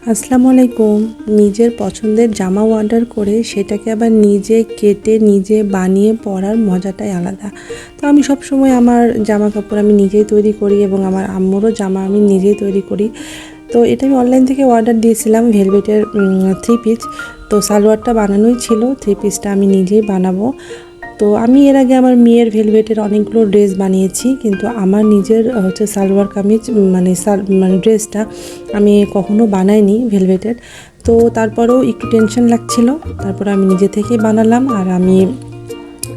আসসালামু আলাইকুম। নিজের পছন্দের জামা অর্ডার করে সেটাকে আবার নিজে কেটে নিজে বানিয়ে পরার মজাটাই আলাদা। তো আমি সবসময় আমার জামা কাপড় আমি নিজেই তৈরি করি এবং আমার আম্মুরও জামা আমি নিজেই তৈরি করি। তো এটা আমি অনলাইন থেকে অর্ডার দিয়েছিলাম ভেলভেটের 3 পিস। তো সালোয়ারটা বানানোই ছিল, 3 পিসটা আমি নিজেই বানাবো। তো আমি এর আগে আমার মেয়ের ভেলভেটের অনেকগুলো ড্রেস বানিয়েছি, কিন্তু আমার নিজের হচ্ছে সালোয়ার কামিজ মানে ড্রেসটা আমি কখনো বানাইনি ভেলভেটের। তো তারপরেও একটু টেনশন লাগছিল, তারপরে আমি নিজে থেকেই বানালাম। আর আমি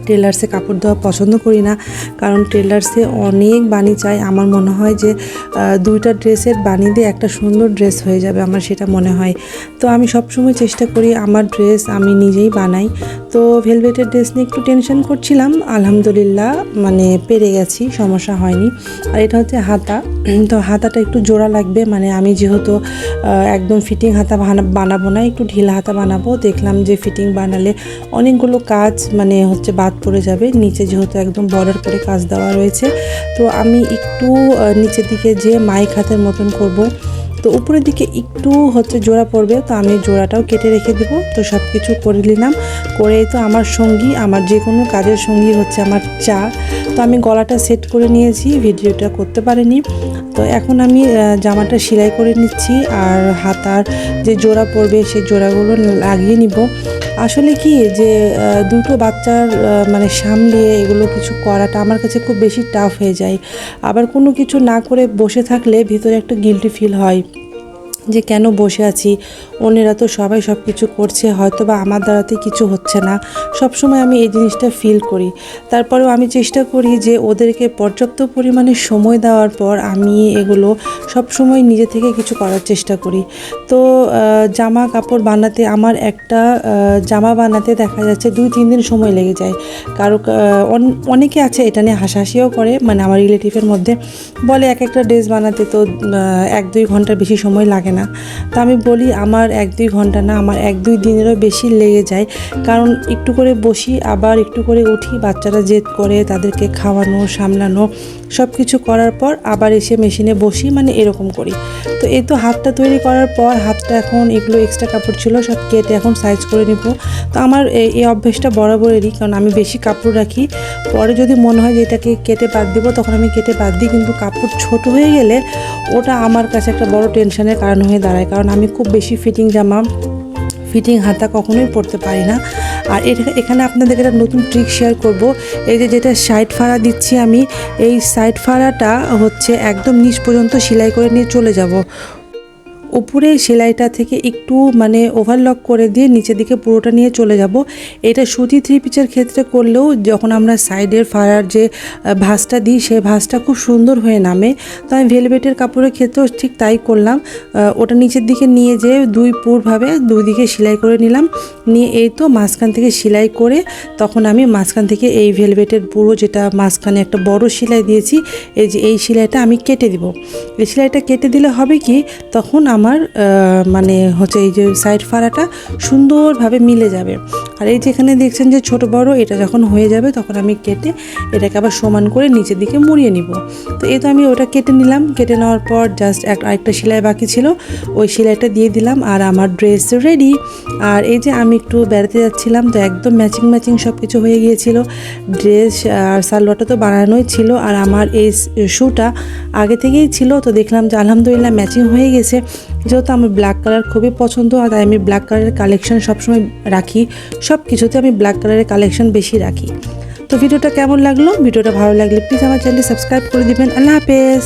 টেলার্সে কাপড় দেওয়া পছন্দ করি না, কারণ টেলার্সে অনেক বানি চাই। আমার মনে হয় যে 2টা ড্রেসের বানি দিয়ে একটা সুন্দর ড্রেস হয়ে যাবে, আমার সেটা মনে হয়। তো আমি সবসময় চেষ্টা করি আমার ড্রেস আমি নিজেই বানাই। তো ভেলভেটের ড্রেস নিয়ে একটু টেনশন করছিলাম, আলহামদুলিল্লাহ মানে পেরে গেছি, সমস্যা হয়নি। আর এটা হচ্ছে হাতা। তো হাতাটা একটু জোড়া লাগবে, মানে আমি যেহেতু একদম ফিটিং হাতা বানাবো না, একটু ঢিলা হাতা বানাবো। দেখলাম যে ফিটিং বানালে অনেকগুলো কাজ মানে হচ্ছে বাদ পড়ে যাবে, নিচে যেহেতু একদম বর্ডার করে কাজ দেওয়া রয়েছে। তো আমি একটু নিচের দিকে যে মাইক হাতের মতন করব। তো উপরের দিকে একটু হচ্ছে জোড়া পড়বে, তো আমি জোড়াটাও কেটে রেখে দেবো। তো সব কিছু করে নিলাম, করেই তো আমার সঙ্গী, আমার যে কোনো কাজের সঙ্গী হচ্ছে আমার চা। তো আমি গলাটা সেট করে নিয়েছি, ভিডিওটা করতে পারিনি। তো এখন আমি জামাটা সেলাই করে নিচ্ছি, আর হাতার যে জোড়া পড়বে সেই জোড়াগুলো লাগিয়ে নিব। আসলে কি যে দুটো বাচ্চার মানে সামলিয়ে এগুলো কিছু করাটা আমার কাছে খুব বেশি টাফ হয়ে যায়। আবার কোনো কিছু না করে বসে থাকলে ভিতরে একটা গিল্টি ফিল হয় যে কেন বসে আছি, অন্যেরা তো সবাই সব কিছু করছে, হয়তো বা আমার দ্বারাতে কিছু হচ্ছে না। সব সময় আমি এই জিনিসটা ফিল করি। তারপরেও আমি চেষ্টা করি যে ওদেরকে পর্যাপ্ত পরিমাণে সময় দেওয়ার পর আমি এগুলো সব সময় নিজে থেকে কিছু করার চেষ্টা করি। তো জামা কাপড় বানাতে আমার একটা জামা বানাতে দেখা যাচ্ছে 2-3 দিন সময় লেগে যায়। কারো অনেকে আছে এটা নিয়ে হাসাহাসিও করে, মানে আমার রিলেটিভের মধ্যে বলে এক একটা ড্রেস বানাতে তো 1-2 ঘন্টার বেশি সময় লাগে না। তো আমি বলি আমার 1-2 ঘন্টা না, আমার 1-2 দিনেরও বেশি লেগে যায়। কারণ একটু করে বসি, আবার একটু করে উঠি, বাচ্চারা জেদ করে, তাদেরকে খাওয়ানো সামলানো সব কিছু করার পর আবার এসে মেশিনে বসি, মানে এরকম করি। তো এই তো হাতটা তৈরি করার পর হাতটা এখন এগুলো এক্সট্রা কাপড় ছিল সব কেটে এখন সাইজ করে নিব। তো আমার এই অভ্যেসটা বরাবরেরই, কারণ আমি বেশি কাপড় রাখি, পরে যদি মনে হয় যে এটাকে কেটে বাদ দিব তখন আমি কেটে বাদ দিই। কিন্তু কাপড় ছোট হয়ে গেলে ওটা আমার কাছে একটা বড় টেনশনের কারণ হয়ে দাঁড়ায়, কারণ আমি খুব বেশি ফিটিং জামা ফিটিং হাতা কখনোই পরতে পারি না। আর এখানে আপনাদের একটা নতুন ট্রিক শেয়ার করব। এই যেটা সাইড ফাড়া দিচ্ছি আমি, এই সাইড ফাড়াটা হচ্ছে একদম নিচ পর্যন্ত সেলাই করে নিয়ে চলে যাব। উপরে সেলাইটা থেকে একটু মানে ওভারলক করে দিয়ে নিচের দিকে পুরোটা নিয়ে চলে যাব। এটা সুতি 3 পিসের ক্ষেত্রে করলেও যখন আমরা সাইডের ফাড়ার যে ভাঁজটা দিই সেই ভাঁজটা খুব সুন্দর হয়ে নামে। তো আমি ভেলভেটের কাপড়ের ক্ষেত্রেও ঠিক তাই করলাম। ওটা নিচের দিকে নিয়ে যেয়ে পুরভাবে 2 দিকে সেলাই করে নিলাম, নিয়ে এই তো মাঝখান থেকে সেলাই করে তখন আমি মাঝখান থেকে এই ভেলভেটের পুরো যেটা মাঝখানে একটা বড় সেলাই দিয়েছি, এই যে এই সেলাইটা আমি কেটে দিব। এই সেলাইটা কেটে দিলে হবে কি, তখন আমার মানে হচ্ছে এই যে সাইড ফাড়াটা সুন্দরভাবে মিলে যাবে। আর এই যেখানে দেখছেন যে ছোট বড়, এটা যখন হয়ে যাবে তখন আমি কেটে এটাকে আবার সমান করে নিচের দিকে মুড়িয়ে নিব। তো এই তো আমি ওটা কেটে নিলাম, কেটে নেওয়ার পর জাস্ট আরেকটা সেলাই বাকি ছিল, ওই সেলাইটা দিয়ে দিলাম আর আমার ড্রেস রেডি। আর এই যে আমি একটু বেড়াতে যাচ্ছিলাম, তো একদম ম্যাচিং সব কিছু হয়ে গিয়েছিল। ড্রেস আর সালোয়ারটা তো বানানোই ছিল, আর আমার এই শ্যুটা আগে থেকেই ছিল। তো দেখলাম যে আলহামদুলিল্লাহ ম্যাচিং হয়ে গেছে। যেহেতু আমার ব্ল্যাক কালার খুবই পছন্দ, আর তাই আমি ব্ল্যাক কালারের কালেকশন সবসময় রাখি, সব কিছুতে আমি ব্ল্যাক কালারের কালেকশন বেশি রাখি। তো ভিডিওটা কেমন লাগলো? ভিডিওটা ভালো লাগলে প্লিজ আমার চ্যানেলটি সাবস্ক্রাইব করে দিবেন। আল্লাহ হাফেজ।